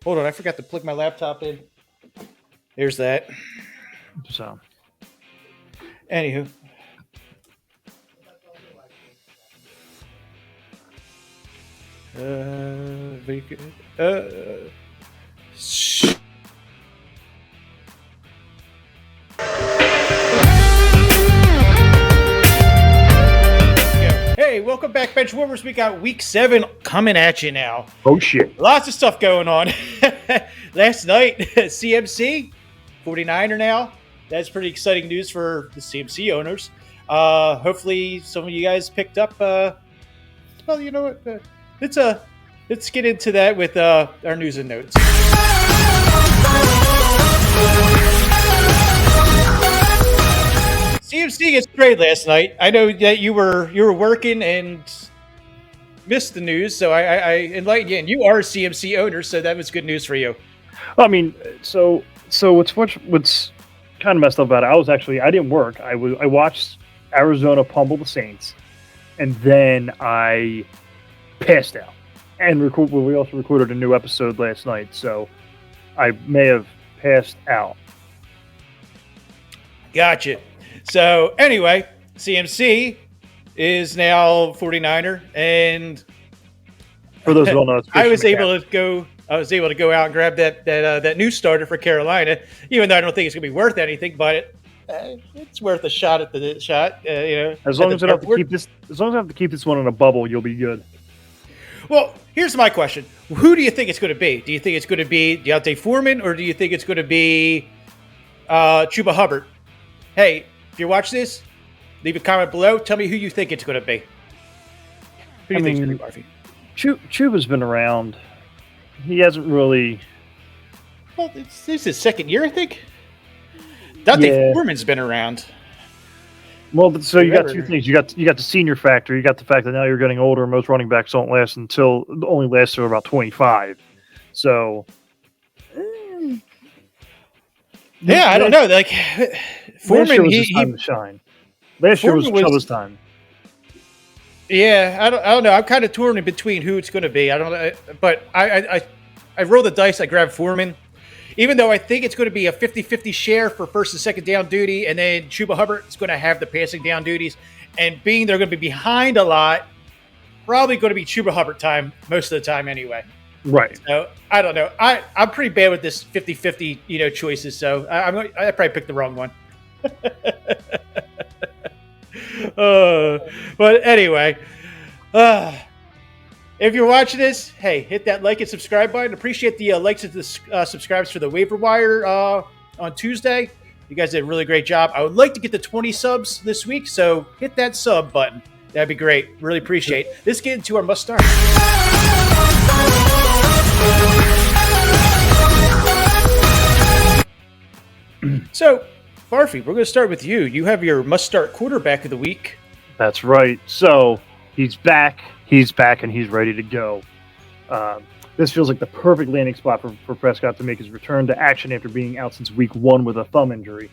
Hold on, I forgot to plug my laptop in. There's that. So, Anywho. Very good. Hey, welcome back, Bench Warmers. We got week 7 coming at you now. oh shit. Lots of stuff going on. Last night, CMC, 49er now. That's pretty exciting news for the CMC owners. Hopefully, some of you guys picked up. Well, you know what? Let's get into that with our news and notes. CMC gets traded last night. I know that you were working and missed the news, so I enlightened you. And you are a CMC owner, so that was good news for you. I mean, so what's kind of messed up about it? I didn't work. I watched Arizona pummel the Saints, and then I passed out. And we also recorded a new episode last night, so I may have passed out. Gotcha. So anyway, CMC is now 49er, and For those who don't know, it's I was Christian able to go out and grab that new starter for Carolina, even though I don't think it's going to be worth anything, but it's worth a shot at the shot. As long as I have to keep this one in a bubble, you'll be good. Well, here's my question: who do you think it's going to be? Do you think it's going to be Deontay Foreman, or do you think it's going to be Chuba Hubbard? Hey, if you watch this, leave a comment below. Tell me who you think it's going to be. Who do you think it's going to be, Barfi? Chuba's been around. He hasn't really. Well, this is his second year, I think. Deontay Foreman's been around. Well, so you got two things. You got the senior factor. You got the fact that now you're getting older. Most running backs only last until about 25. So, yeah, I don't know. Like Foreman, was his time to shine. Last year was Chuba's time. Yeah, I don't know. I'm kind of torn in between who it's going to be. I don't know, but I roll the dice. I grab Foreman, even though I think it's going to be a 50-50 share for first and second down duty, and then Chuba Hubbard is going to have the passing down duties. And being they're going to be behind a lot, probably going to be Chuba Hubbard time most of the time anyway. Right. So I don't know. I'm pretty bad with this 50-50 choices. So I probably picked the wrong one. But anyway, if you're watching this, hey, hit that like and subscribe button. Appreciate the likes and the subscribes for the waiver wire on Tuesday. You guys did a really great job. I would like to get to 20 subs this week, so hit that sub button. That'd be great. Really appreciate it. Let's get into our must start. So, Barfi, we're going to start with you. You have your must-start quarterback of the week. That's right. So he's back, and he's ready to go. This feels like the perfect landing spot for Prescott to make his return to action after being out since week 1 with a thumb injury.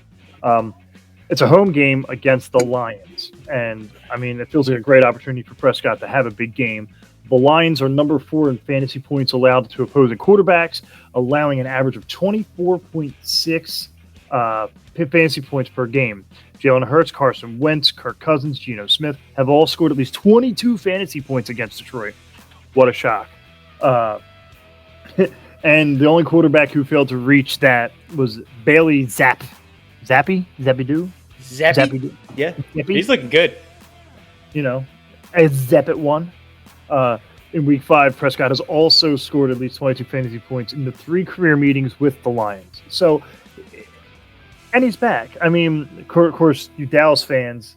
It's a home game against the Lions, and I mean, it feels like a great opportunity for Prescott to have a big game. The Lions are number 4 in fantasy points allowed to opposing quarterbacks, allowing an average of 24.6 fantasy points per game. Jalen Hurts, Carson Wentz, Kirk Cousins, Geno Smith have all scored at least 22 fantasy points against Detroit. What a shock. And the only quarterback who failed to reach that was Bailey Zappe. Zappy? Yeah. Zappy? He's looking good. As Zapp at 1. In week 5, Prescott has also scored at least 22 fantasy points in the 3 career meetings with the Lions. So, and he's back. I mean, of course, you Dallas fans,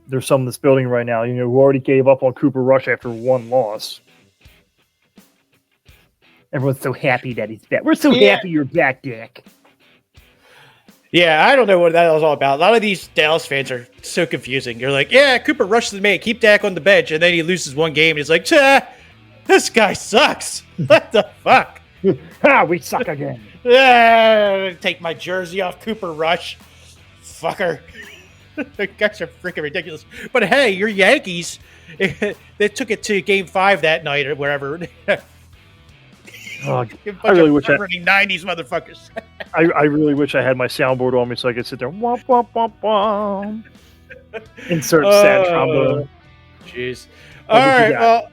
there's some in this building right now, who already gave up on Cooper Rush after 1 loss. Everyone's so happy that he's back. We're so happy you're back, Dick. Yeah, I don't know what that was all about. A lot of these Dallas fans are so confusing. You're like, yeah, Cooper Rush is the man. Keep Dak on the bench. And then he loses 1 game, and he's like, this guy sucks. What the fuck? We suck again. Take my jersey off Cooper Rush. Fucker. The guys are freaking ridiculous. But hey, your Yankees, they took it to game 5 that night or wherever. Oh, You I really wish running 90s motherfuckers. I really wish I had my soundboard on me so I could sit there. Womp, womp, womp, womp. Insert sad trombone. Jeez. What All you right. got? Well,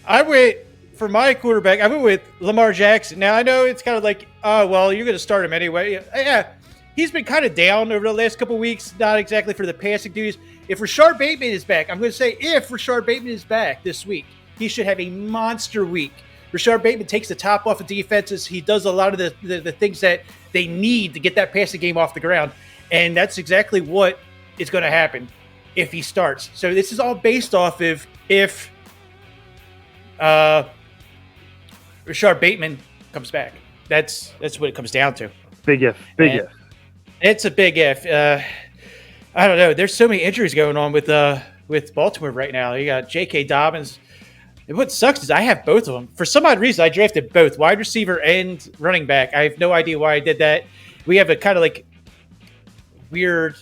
I went for my quarterback. I went with Lamar Jackson. Now I know it's kind of like, oh well, you're going to start him anyway. Yeah, he's been kind of down over the last couple of weeks. Not exactly for the passing duties. If Rashard Bateman is back, I'm going to say if Rashard Bateman is back this week, he should have a monster week. Rashard Bateman takes the top off of defenses. He does a lot of the things that they need to get that passing game off the ground, and that's exactly what is going to happen if he starts. So this is all based off of if Rashard Bateman comes back. That's what it comes down to. Big if. If. It's a big if. I don't know. There's so many injuries going on with Baltimore right now. You got J.K. Dobbins. And what sucks is I have both of them. For some odd reason, I drafted both wide receiver and running back. I have no idea why I did that. We have a kind of like weird.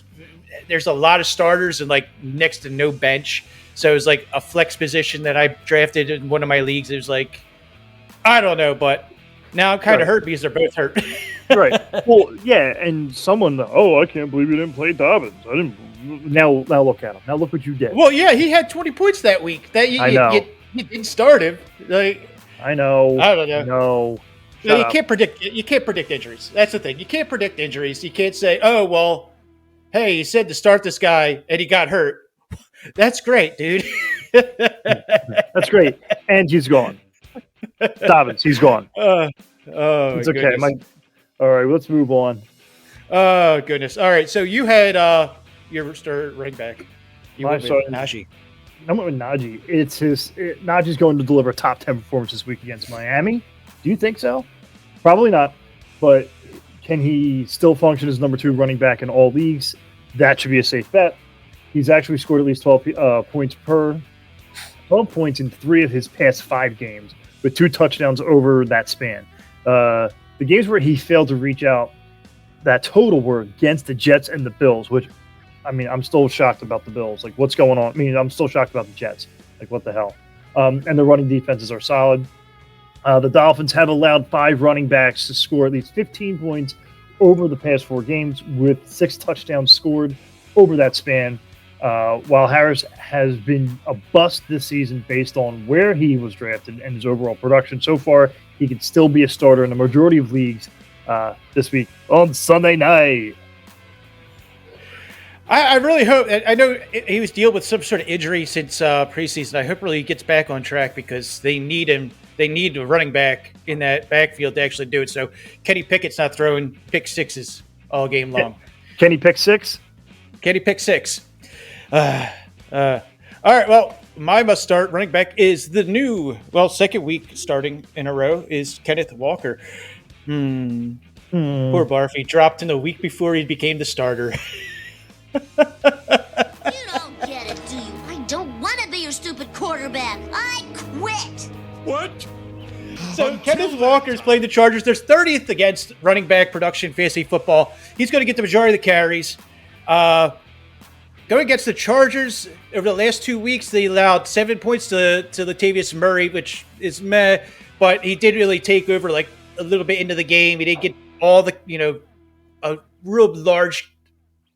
There's a lot of starters and like next to no bench. So it was like a flex position that I drafted in one of my leagues. It was like, I don't know, but now I'm kind of hurt because they're both hurt. Right. Well, yeah, and someone, I can't believe you didn't play Dobbins. I didn't. Now look at him. Now look what you did. Well, yeah, he had 20 points that week. That I know. You didn't start him. Like, I know. I don't know. No. You can't predict. You can't predict injuries. That's the thing. You can't predict injuries. You can't say, "Oh, well, hey, he said to start this guy and he got hurt." That's great, dude. That's great. And he's gone. Dobbins, he's gone. It's okay. All right, let's move on. Oh goodness. All right. So you had your start running back. You went with Najee. I went with Najee. Najee's going to deliver a top 10 performance this week against Miami. Do you think so? Probably not. But can he still function as number 2 running back in all leagues? That should be a safe bet. He's actually scored at least 12 points in 3 of his past 5 games, with 2 touchdowns over that span. The games where he failed to reach out that total were against the Jets and the Bills, which, I mean, I'm still shocked about the Bills. Like, what's going on? I mean, I'm still shocked about the Jets. Like, what the hell? And the running defenses are solid. The Dolphins have allowed 5 running backs to score at least 15 points over the past 4 games, with 6 touchdowns scored over that span. While Harris has been a bust this season based on where he was drafted and his overall production so far, he can still be a starter in the majority of leagues this week on Sunday night. I really hope. I know he was dealing with some sort of injury since preseason. I hope really he gets back on track because they need him. They need a running back in that backfield to actually do it. So Kenny Pickett's not throwing pick sixes all game long. Kenny pick 6? Kenny pick 6. All right. Well, my must start running back is the new, second week starting in a row is Kenneth Walker. Poor Barfy dropped in the week before he became the starter. You don't get it, do you? I don't want to be your stupid quarterback. I quit. What? So Kenneth Walker's playing the Chargers. There's 30th against running back production fantasy football. He's going to get the majority of the carries. Going against the Chargers over the last 2 weeks, they allowed 7 points to Latavius Murray, which is meh. But he did really take over like a little bit into the game. He didn't get all the a real large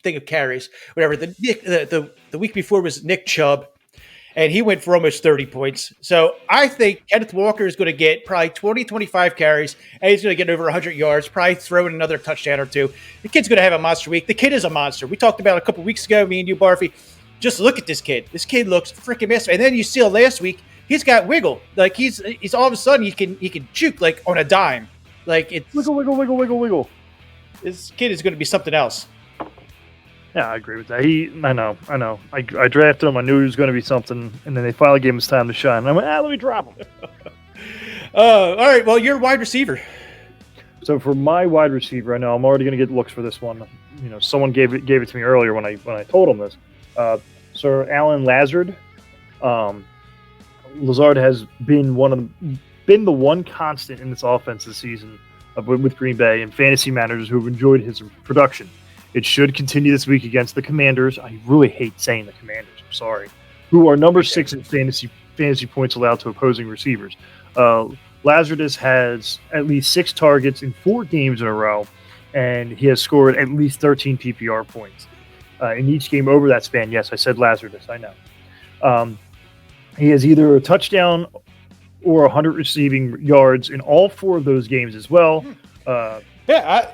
thing of carries. Whatever. The week before was Nick Chubb, and he went for almost 30 points. So I think Kenneth Walker is going to get probably 20, 25 carries, and he's going to get over 100 yards, probably throw in another touchdown or 2. The kid's going to have a monster week. The kid is a monster. We talked about it a couple weeks ago, me and you, Barfy. Just look at this kid. This kid looks freaking massive. And then you see last week, he's got wiggle. Like he's all of a sudden he can juke like on a dime. Like it's Wiggle. This kid is going to be something else. Yeah, I agree with that. I know. I drafted him. I knew he was going to be something, and then they finally gave him his time to shine. And I went, let me drop him. All right. Well, you're a wide receiver. So for my wide receiver, I know I'm already going to get looks for this one. Someone gave it to me earlier when I told him this. Sir Alan Lazard. Lazard has been the one constant in this offense this season with Green Bay and fantasy managers who have enjoyed his production. It should continue this week against the Commanders. I really hate saying the Commanders. I'm sorry. Who are number 6 in fantasy points allowed to opposing receivers. Lazardus has at least 6 targets in 4 games in a row, and he has scored at least 13 PPR points in each game over that span. Yes, I said Lazardus. I know. He has either a touchdown or 100 receiving yards in all 4 of those games as well.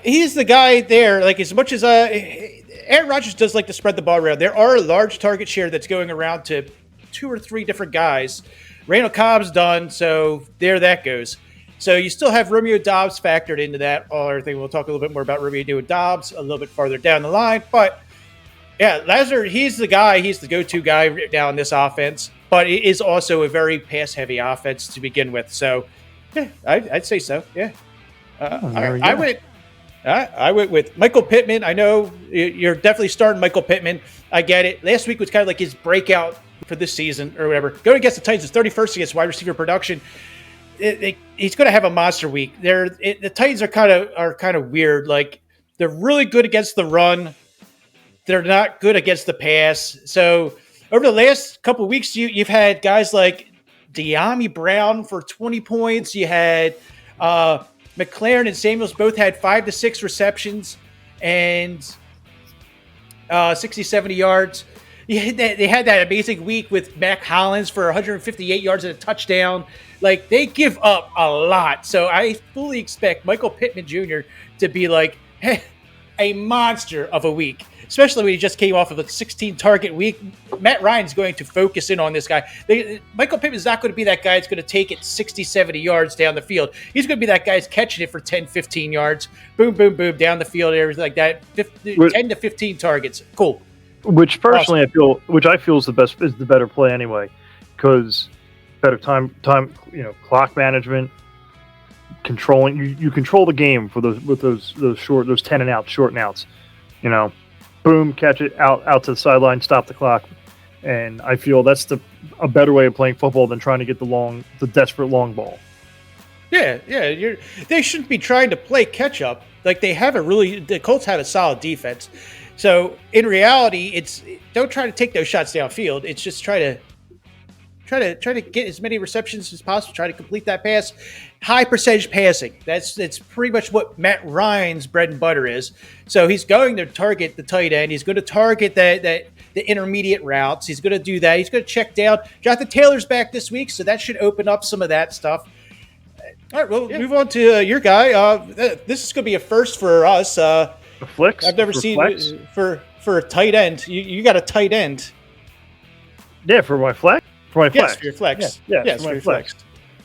He's the guy there. Like, as much as Aaron Rodgers does like to spread the ball around, there are a large target share that's going around to 2 or 3 different guys. Randall Cobb's done, so there that goes. So you still have Romeo Doubs factored into that. Everything. We'll talk a little bit more about Romeo Doubs a little bit farther down the line. But yeah, Lazard, he's the guy. He's the go-to guy now in this offense. But it is also a very pass-heavy offense to begin with. So yeah, I'd say so. Yeah. I went with Michael Pittman. I know you're definitely starting Michael Pittman. I get it. Last week was kind of like his breakout for this season or whatever. Going against the Titans is 31st against wide receiver production. He's going to have a monster week. The Titans are kind of weird. Like, they're really good against the run. They're not good against the pass. So over the last couple of weeks, you've had guys like De'Ami Brown for 20 points. You had McLaren and Samuels both had 5 to 6 receptions and 60, 70 yards. They had that amazing week with Mac Hollins for 158 yards and a touchdown. Like, they give up a lot. So I fully expect Michael Pittman Jr. to be like a monster of a week, especially when he just came off of a 16-target week. Matt Ryan's going to focus in on this guy. Michael Pittman's not going to be that guy that's going to take it 60, 70 yards down the field. He's going to be that guy that's catching it for 10, 15 yards. Boom, boom, boom, down the field, everything like that. 10 to 15 targets. Cool. Which personally I feel is the better play anyway, because better time, clock management, controlling. You control the game for those 10 and out, short and outs. Boom, catch it out to the sideline, stop the clock, and I feel that's a better way of playing football than trying to get the desperate long ball. Yeah. They shouldn't be trying to play catch up. Like, the Colts have a solid defense. So in reality, don't try to take those shots downfield. It's just try to get as many receptions as possible. Try to complete that pass. High percentage passing. That's pretty much what Matt Ryan's bread and butter is. So he's going to target the tight end. He's going to target the intermediate routes. He's going to do that. He's going to check down. Jonathan Taylor's back this week, so that should open up some of that stuff. All right, we'll move on to your guy. This is going to be a first for us. A flex? I've never seen flex? For a tight end. You got a tight end. Yeah, for my flex. For your flex. Yes, for your flex.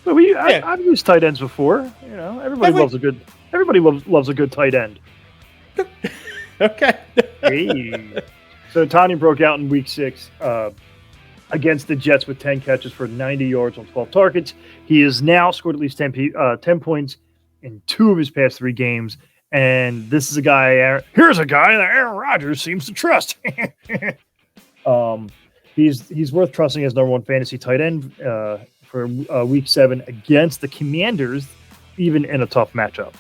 But I've used tight ends before. Everybody loves a good tight end. Okay. Hey. So Tanya broke out in week 6 against the Jets with 10 catches for 90 yards on 12 targets. He has now scored at least 10 points in 2 of his past 3 games. And this is a guy. Here's a guy that Aaron Rodgers seems to trust. He's worth trusting as number 1 fantasy tight end for week 7 against the Commanders, even in a tough matchup.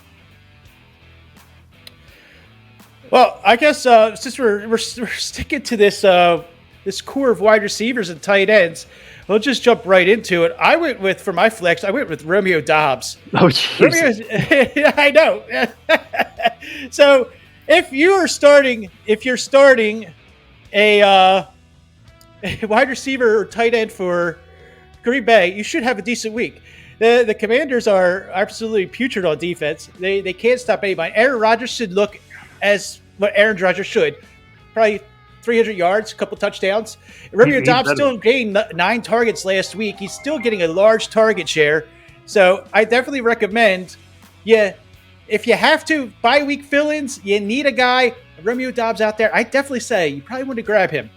Well, I guess since we're sticking to this core of wide receivers and tight ends, we'll just jump right into it. For my flex, I went with Romeo Doubs. Oh, jeez. I know. So if you're starting a wide receiver or tight end for Green Bay, you should have a decent week. The Commanders are absolutely putrid on defense. They can't stop anybody. Aaron Rodgers should look as what Aaron Rodgers should. Probably 300 yards, a couple touchdowns. Romeo Doubs still gained 9 targets last week. He's still getting a large target share. So I definitely recommend, if you have to, bye-week fill-ins, you need a guy, Romeo Doubs out there, I definitely say you probably want to grab him.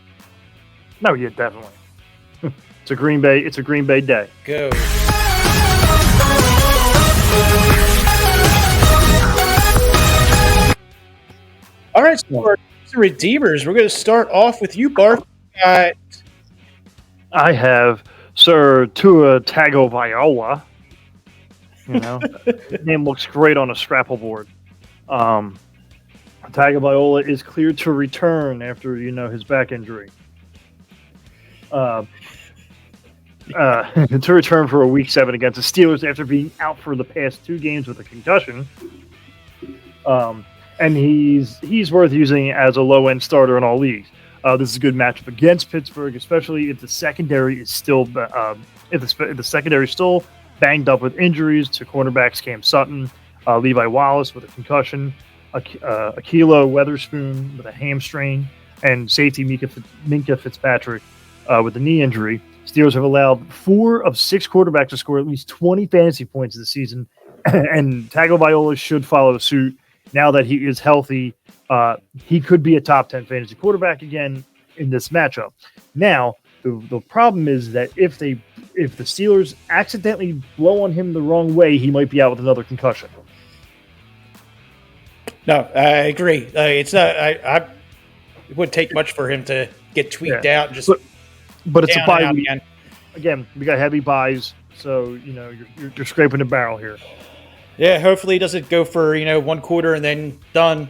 No, yeah, definitely. It's a Green Bay day. Go. All right, so for Redeemers, we're going to start off with you, Barth. I have Sir Tua Tagovailoa. Name looks great on a Scrapple board. Tagovailoa is cleared to return after his back injury. to return for a Week 7 against the Steelers after being out for the past 2 games with a concussion. And he's worth using as a low-end starter in all leagues. This is a good matchup against Pittsburgh, especially if the secondary is still still banged up with injuries to cornerbacks Cam Sutton, Levi Wallace with a concussion, Akilo Weatherspoon with a hamstring, and safety Minka Fitzpatrick with a knee injury. Steelers have allowed 4 of 6 quarterbacks to score at least 20 fantasy points this season, and Tagovailoa should follow suit. Now that he is healthy, he could be a top 10 fantasy quarterback again in this matchup. Now, the problem is that if the Steelers accidentally blow on him the wrong way, he might be out with another concussion. No, I agree. It's not. It wouldn't take much for him to get tweaked out and just. But it's a bye week. Again. Again, we got heavy buys, so you're scraping the barrel here. Yeah, hopefully he doesn't go for 1 quarter and then done.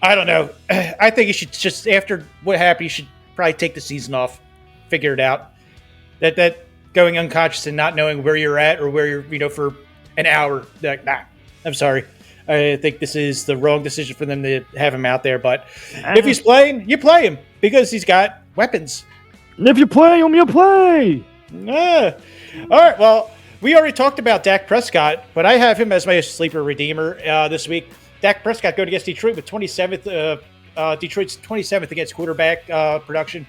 I don't know. I think you should just, after what happened, you should probably take the season off, figure it out. That going unconscious and not knowing where you're at or where you're for an hour. Like, nah, I'm sorry. I think this is the wrong decision for them to have him out there. But if he's playing, you play him because he's got weapons. And if you play him, you play. Yeah. All right. Well, we already talked about Dak Prescott, but I have him as my sleeper redeemer this week. Dak Prescott going against Detroit with 27th. Detroit's 27th against quarterback production.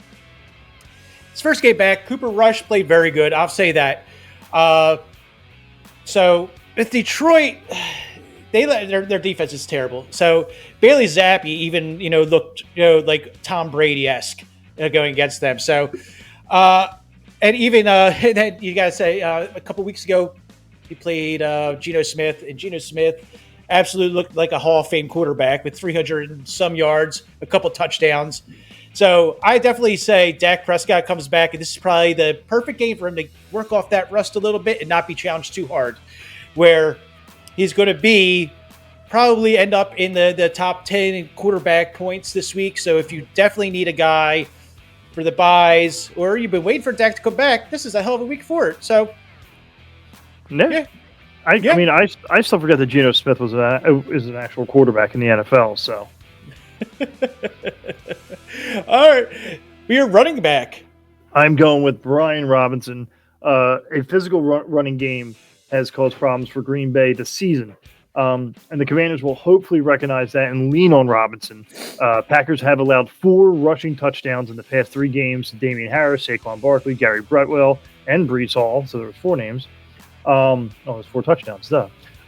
His first game back, Cooper Rush played very good. I'll say that. So with Detroit, their defense is terrible. So Bailey Zappi even looked like Tom Brady-esque going against them. So and even you gotta say a couple weeks ago he played Geno Smith, and Geno Smith absolutely looked like a Hall of Fame quarterback with 300 and some yards, a couple touchdowns. So I definitely say Dak Prescott comes back, and this is probably the perfect game for him to work off that rust a little bit and not be challenged too hard, where he's going to be probably end up in the top 10 in quarterback points this week. So if you definitely need a guy for the buys, or you've been waiting for Dak to come back, this is a hell of a week for it. So, yeah. I mean, I still forget that Geno Smith is an actual quarterback in the NFL. So, all right, we are running back. I'm going with Brian Robinson. A physical running game has caused problems for Green Bay this season, and the Commanders will hopefully recognize that and lean on Robinson. Packers have allowed 4 rushing touchdowns in the past 3 games to Damian Harris, Saquon Barkley, Gary Brett and Breece Hall. So there were 4 names. There's 4 touchdowns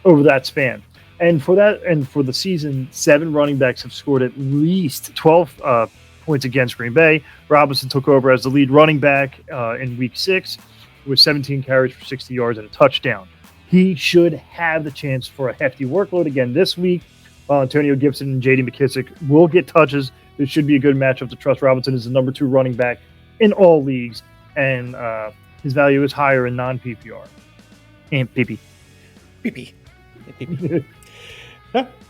over that span. And for the season, 7 running backs have scored at least 12 points against Green Bay. Robinson took over as the lead running back in Week 6 with 17 carries for 60 yards and a touchdown. He should have the chance for a hefty workload again this week. Antonio Gibson and J.D. McKissick will get touches. This should be a good matchup to trust. Robinson is the number 2 running back in all leagues, and his value is higher in non-PPR. And PP.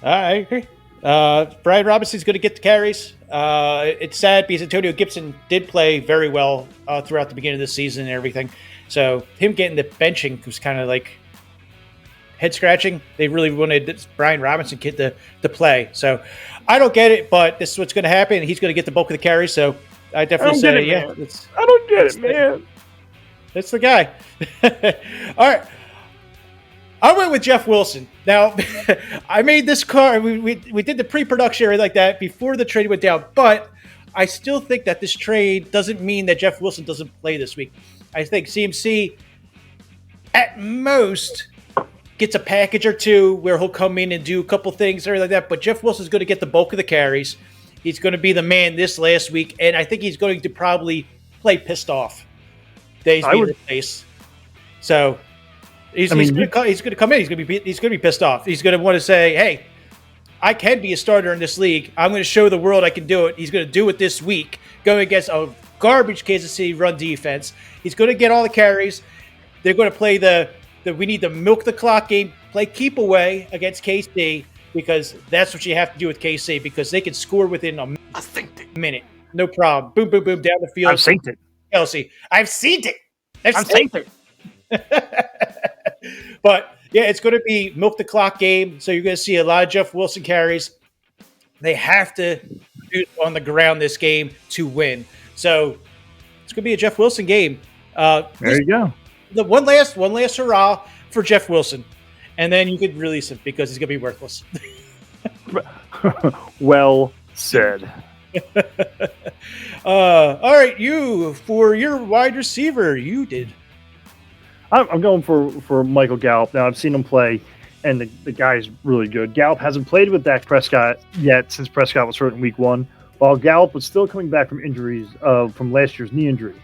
I agree. Brian Robinson's going to get the carries. It's sad because Antonio Gibson did play very well throughout the beginning of the season and everything. So him getting the benching was kind of like head scratching. They really wanted this Brian Robinson kid to play. So I don't get it, but this is what's going to happen. He's going to get the bulk of the carries. So I definitely say, I don't get it, man. That's the guy. All right. I went with Jeff Wilson. Now, I made this car. We did the pre-production or like that before the trade went down, but I still think that this trade doesn't mean that Jeff Wilson doesn't play this week. I think CMC, at most, gets a package or 2 where he'll come in and do a couple things or like that, but Jeff Wilson's going to get the bulk of the carries. He's going to be the man this last week, and I think he's going to probably play pissed off that he's being replaced. So he's going to come in. He's going to be pissed off. He's going to want to say, "Hey, I can be a starter in this league. I'm going to show the world I can do it." He's going to do it this week, going against a garbage Kansas City run defense. He's going to get all the carries. They're going to play the we need to milk the clock game, play keep away against KC, because that's what you have to do with KC, because they can score within a minute. No problem. Boom, boom, boom, down the field. I've seen it. Kelsey, I've seen it. I'm saying it. But yeah, it's going to be milk the clock game. So you're going to see a lot of Jeff Wilson carries. They have to do on the ground this game to win. So it's going to be a Jeff Wilson game. There you go. The one last hurrah for Jeff Wilson, and then you could release him because he's going to be worthless. Well said. All right, you for your wide receiver, you did. I'm going for Michael Gallup. Now, I've seen him play, and the guy's really good. Gallup hasn't played with Dak Prescott yet since Prescott was hurt in week 1, while Gallup was still coming back from injuries from last year's knee injury.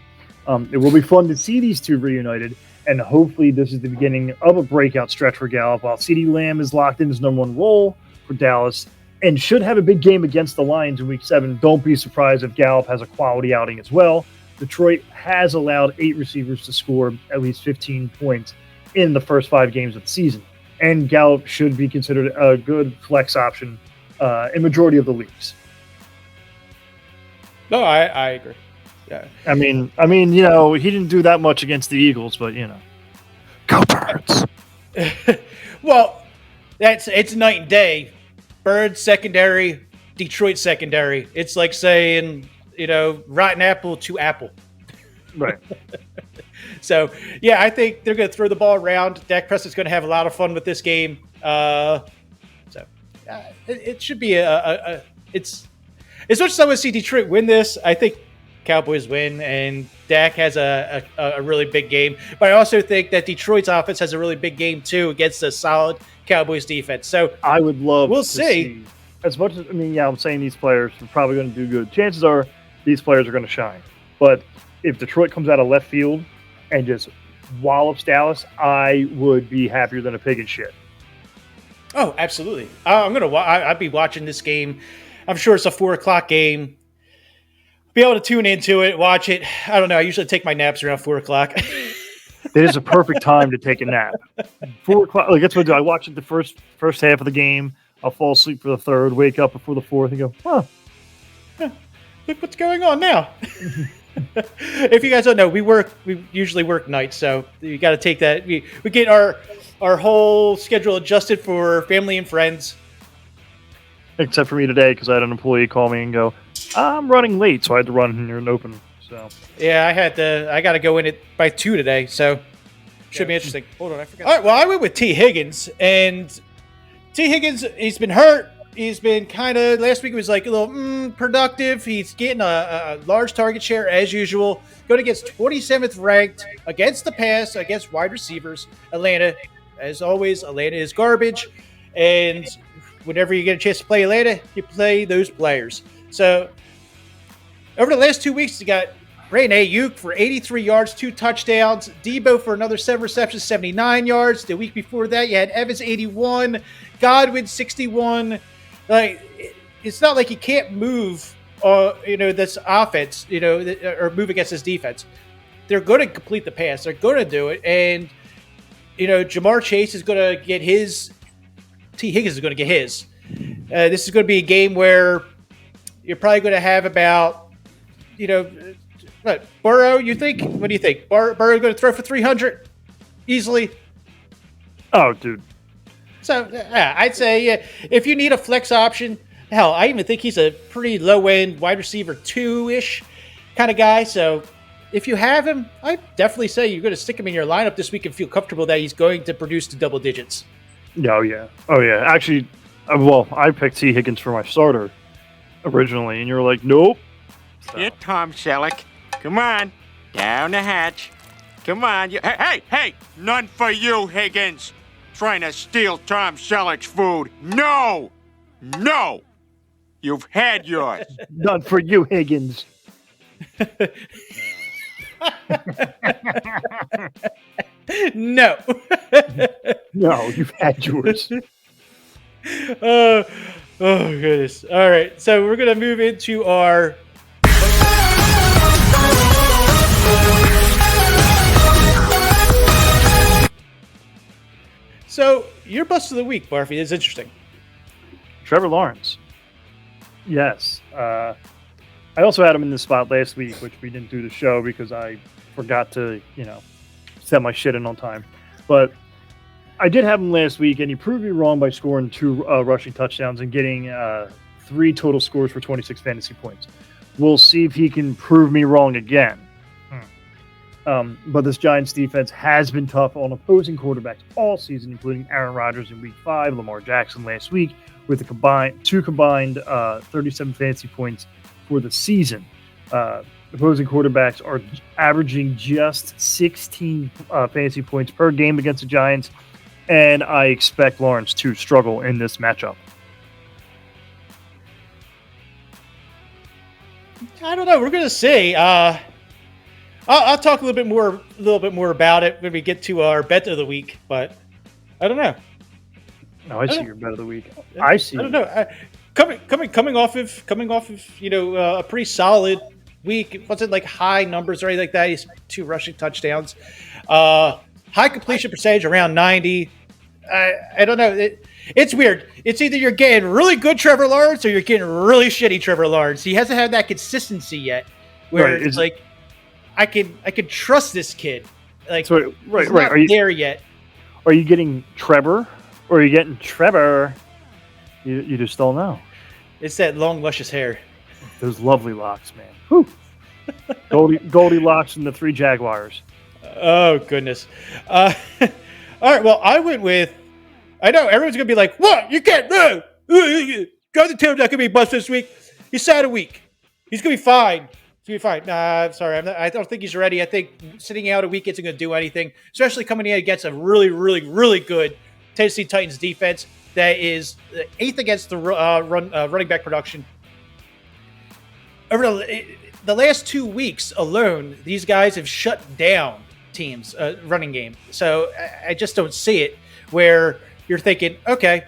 It will be fun to see these two reunited, and hopefully this is the beginning of a breakout stretch for Gallup, while CeeDee Lamb is locked in his number 1 role for Dallas and should have a big game against the Lions in week 7. Don't be surprised if Gallup has a quality outing as well. Detroit has allowed 8 receivers to score at least 15 points in the first 5 games of the season. And Gallup should be considered a good flex option in majority of the leagues. No, I agree. Yeah. I mean, he didn't do that much against the Eagles, but go Birds. Well, it's night and day. Birds secondary, Detroit secondary. It's like saying, rotten apple to apple. Right. So, yeah, I think they're going to throw the ball around. Dak Prescott's going to have a lot of fun with this game. It should be it's as much as I want to see Detroit win this, I think Cowboys win, and Dak has a really big game. But I also think that Detroit's offense has a really big game, too, against a solid Cowboys defense. So I would love we'll to see. As much as, I'm saying these players are probably going to do good. Chances are these players are going to shine. But if Detroit comes out of left field and just wallops Dallas, I would be happier than a pig in shit. Oh, absolutely. I'd be watching this game. I'm sure it's a 4:00 game. Be able to tune into it, watch it. I don't know. I usually take my naps around 4:00. It is a perfect time to take a nap. 4:00. That's what I do. I watch it the first half of the game. I'll fall asleep for the third, wake up before the fourth, and go, look what's going on now. If you guys don't know, we usually work nights, so you got to take that. We get our whole schedule adjusted for family and friends. Except for me today, because I had an employee call me and go, I'm running late, so I had to run here and open. So yeah, I got to go in it by 2 today, so should be interesting. Hold on, I forgot. All right, well, I went with T. Higgins, and T. Higgins, he's been hurt. He's been kind of, last week it was like a little productive. He's getting a large target share as usual. Going against 27th ranked against the pass, against wide receivers. Atlanta, as always, Atlanta is garbage. And whenever you get a chance to play Atlanta, you play those players. So over the last 2 weeks, you got Brandon Ayuk for 83 yards, 2 touchdowns. Debo for another 7 receptions, 79 yards. The week before that, you had Evans 81, Godwin 61. It's not like you can't move, this offense, or move against this defense. They're going to complete the pass. They're going to do it, and Jamar Chase is going to get his. T. Higgins is going to get his. This is going to be a game where you're probably going to have about, Burrow. You think? What do you think? Burrow going to throw for 300 easily? Oh, dude. So, I'd say if you need a flex option, hell, I even think he's a pretty low-end wide receiver 2-ish kind of guy. So, if you have him, I definitely say you're going to stick him in your lineup this week and feel comfortable that he's going to produce the double digits. Oh, yeah. Actually, I picked T. Higgins for my starter originally, and you were like, nope. So. Here, Tom Selleck. Come on. Down the hatch. Come on. Hey! None for you, Higgins. Trying to steal Tom Selleck's food. No! You've had yours. None for you, Higgins. No. No, you've had yours. Oh, goodness. All right. So we're going to move into our... So, your bust of the week, Barfy, is interesting. Trevor Lawrence. Yes. I also had him in the spot last week, which we didn't do the show because I forgot to, set my shit in on time. But I did have him last week, and he proved me wrong by scoring 2 rushing touchdowns and getting 3 total scores for 26 fantasy points. We'll see if he can prove me wrong again. But this Giants defense has been tough on opposing quarterbacks all season, including Aaron Rodgers in Week 5, Lamar Jackson last week, with a two combined 37 fantasy points for the season. Opposing quarterbacks are averaging just 16 fantasy points per game against the Giants, and I expect Lawrence to struggle in this matchup. I don't know. We're going to see. I'll talk a little bit more about it when we get to our bet of the week, but I don't know. No, I see your bet of the week. I see. I don't know. Coming off of a pretty solid week. It wasn't like high numbers or anything like that. He's 2 rushing touchdowns. High completion percentage around 90. I don't know. It's weird. It's either you're getting really good Trevor Lawrence or you're getting really shitty Trevor Lawrence. He hasn't had that consistency yet, where right, it's like I can trust this kid. Like so, right. He's not there yet. Are you getting Trevor, or are you getting Trevor? You just don't know. It's that long, luscious hair. Those lovely locks, man. Whew. Goldie locks and the 3 Jaguars. Oh goodness. All right. Well, I went with. I know everyone's gonna be like, "What? You can't no." Jonathan Taylor's not gonna be a bust this week. He's out a week. He's gonna be fine. He's gonna be fine. Nah, I'm sorry. I don't think he's ready. I think sitting out a week isn't gonna do anything, especially coming in against a really, really, really good Tennessee Titans defense that is 8th against the running back production. Over the last 2 weeks alone, these guys have shut down teams' running game. So I just don't see it where you're thinking, okay,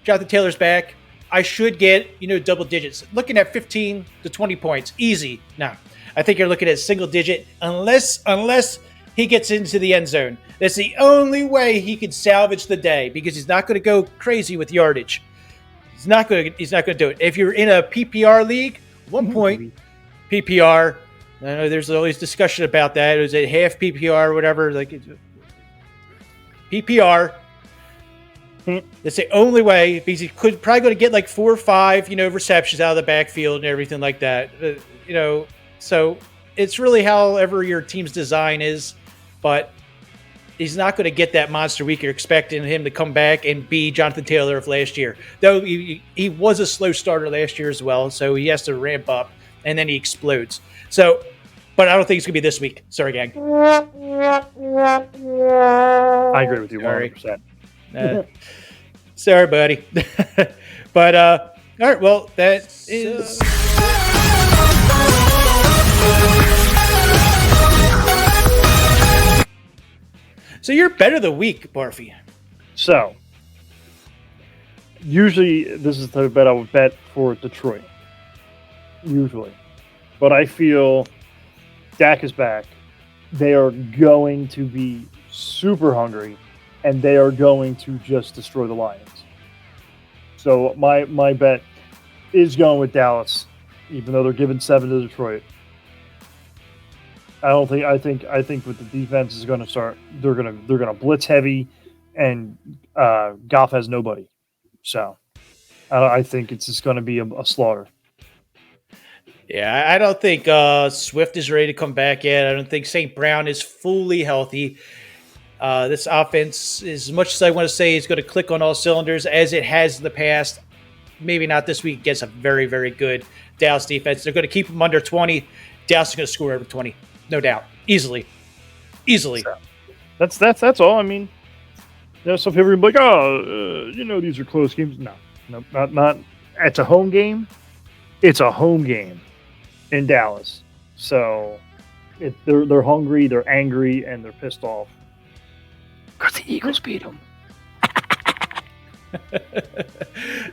Jonathan Taylor's back. I should get, double digits. Looking at 15 to 20 points. Easy. No. I think you're looking at single digit unless he gets into the end zone. That's the only way he can salvage the day because he's not going to go crazy with yardage. He's not going to do it. If you're in a PPR league, 1 point PPR. I know there's always discussion about that. Is it half PPR or whatever? Like PPR. That's the only way because he could probably going to get like 4 or 5, receptions out of the backfield and everything like that. So it's really however your team's design is, but he's not going to get that monster week. You're expecting him to come back and be Jonathan Taylor of last year. Though he was a slow starter last year as well, so he has to ramp up and then he explodes. So, but I don't think it's going to be this week. Sorry, gang. I agree with you 100%. Sorry, buddy. But all right, well, that is. So you're better the week, Barfy. So usually this is the type of bet I would bet for Detroit. Usually, but I feel Dak is back. They are going to be super hungry. And they are going to just destroy the Lions. So my bet is going with Dallas, even though they're giving 7 to Detroit. I think with the defense is going to start. They're gonna blitz heavy, and Goff has nobody. So I think it's just going to be a slaughter. Yeah, I don't think Swift is ready to come back yet. I don't think St. Brown is fully healthy. This offense, as much as I want to say is going to click on all cylinders as it has in the past, maybe not this week against a very, very good Dallas defense. They're going to keep them under 20. Dallas is going to score over 20, no doubt, easily. So, that's all. I mean, some people are like, these are close games. No, not. It's a home game. It's a home game in Dallas. So they're hungry, they're angry, and they're pissed off. Because the Eagles beat them.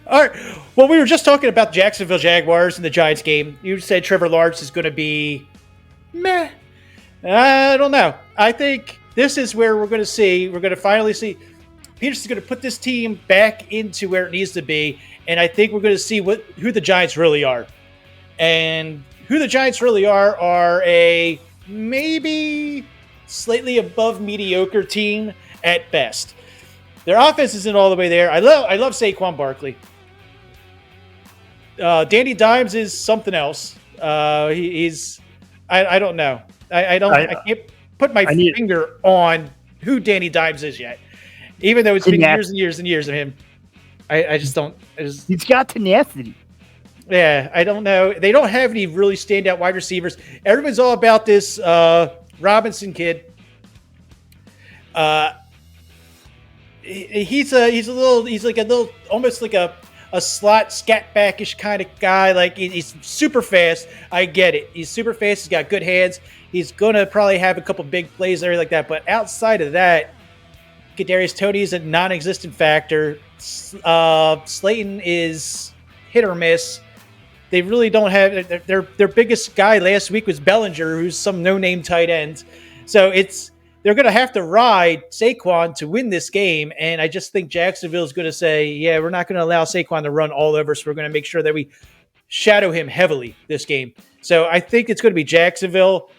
All right. Well, we were just talking about Jacksonville Jaguars and the Giants game. You said Trevor Lawrence is going to be meh. I don't know. I think this is where we're going to finally see Peterson's going to put this team back into where it needs to be. And I think we're going to see who the Giants really are. And who the Giants really are a maybe slightly above mediocre team at best. Their offense isn't all the way there. I love Saquon Barkley. Danny Dimes is something else. He's I don't know. I can't put my finger on who Danny Dimes is yet, even though it's been years and years and years of him. I just don't. He's got tenacity. Yeah, I don't know. They don't have any really standout wide receivers. Everyone's all about this Robinson kid. He's like a little, almost like a slot scat backish kind of guy. Like he's super fast. I get it. He's super fast. He's got good hands. He's gonna probably have a couple big plays there like that. But outside of that, Kadarius Toney is a non-existent factor. Slayton is hit or miss. They really don't have their biggest guy last week was Bellinger, who's some no-name tight end. So they're going to have to ride Saquon to win this game, and I just think Jacksonville is going to say, yeah, we're not going to allow Saquon to run all over, so we're going to make sure that we shadow him heavily this game. So I think it's going to be Jacksonville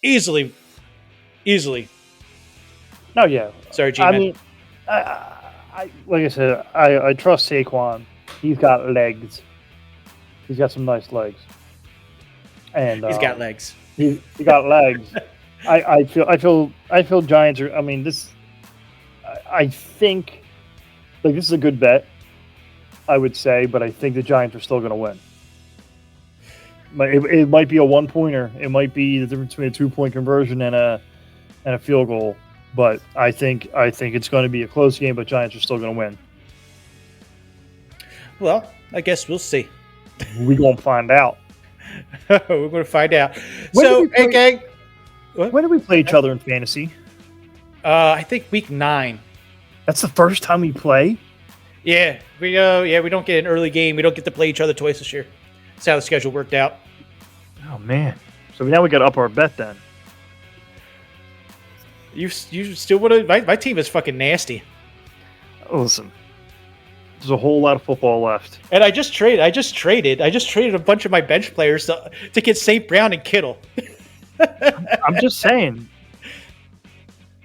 easily. No, yeah. Sorry, G-Man. I mean, I like I said, I trust Saquon. He's got legs. He's got some nice legs, and he's got legs. He got legs. I feel Giants are. I mean, this. I think, like, this is a good bet. I would say, but I think the Giants are still going to win. It might be a 1-pointer. It might be the difference between a 2-point conversion and a field goal. But I think it's going to be a close game. But Giants are still going to win. Well, I guess we'll see. We're going to find out. We're going to find out. Hey, gang. What? When did we play each other in fantasy? I think week 9. That's the first time we play? Yeah. We don't get an early game. We don't get to play each other twice this year. That's how the schedule worked out. Oh, man. So now we got to up our bet then. You still want to... My team is fucking nasty. Listen. There's a whole lot of football left. And I just traded a bunch of my bench players to get St. Brown and Kittle. I'm just saying.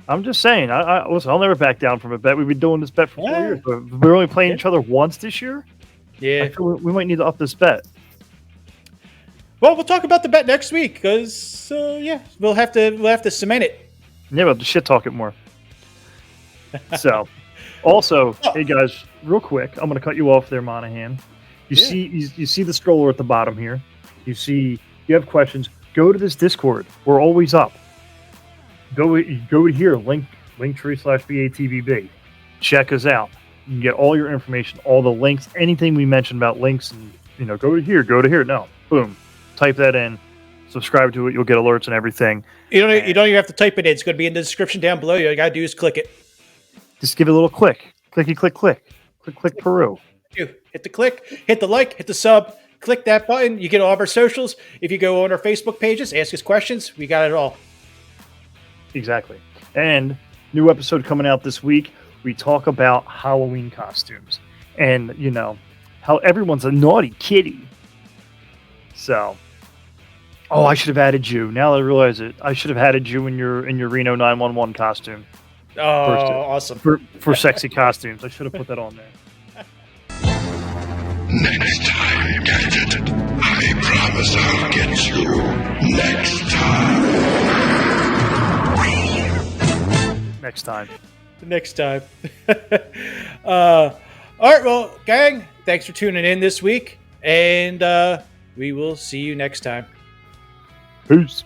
Listen, I'll never back down from a bet. We've been doing this bet for 4 years. But we're only playing each other once this year. Yeah. I feel we might need to up this bet. Well, we'll talk about the bet next week because we'll have to cement it. Yeah, we'll have to shit talk it more. So, also, hey guys, real quick, I'm going to cut you off there, Monahan. You see the scroller at the bottom here. You have questions. Go to this Discord. We're always up. Go here, linktree/BATVB. Check us out. You can get all your information, all the links, anything we mentioned about links, and go to here. No, boom, type that in. Subscribe to it. You'll get alerts and everything. You don't even have to type it in. It's going to be in the description down below. All you got to do is click it. Just give it a little click. Clicky, click, click. Click, click, Peru. Hit the click, hit the like, hit the sub. Click that button. You get all of our socials. If you go on our Facebook pages, ask us questions. We got it all. Exactly. And new episode coming out this week. We talk about Halloween costumes. And, how everyone's a naughty kitty. So, I should have added you. Now that I realize it, I should have added you in your Reno 911 costume. Oh, awesome. For sexy costumes. I should have put that on there. Next time, Gadget. I promise I'll get you. Next time. Next time. All right, well, gang, thanks for tuning in this week, and we will see you next time. Peace.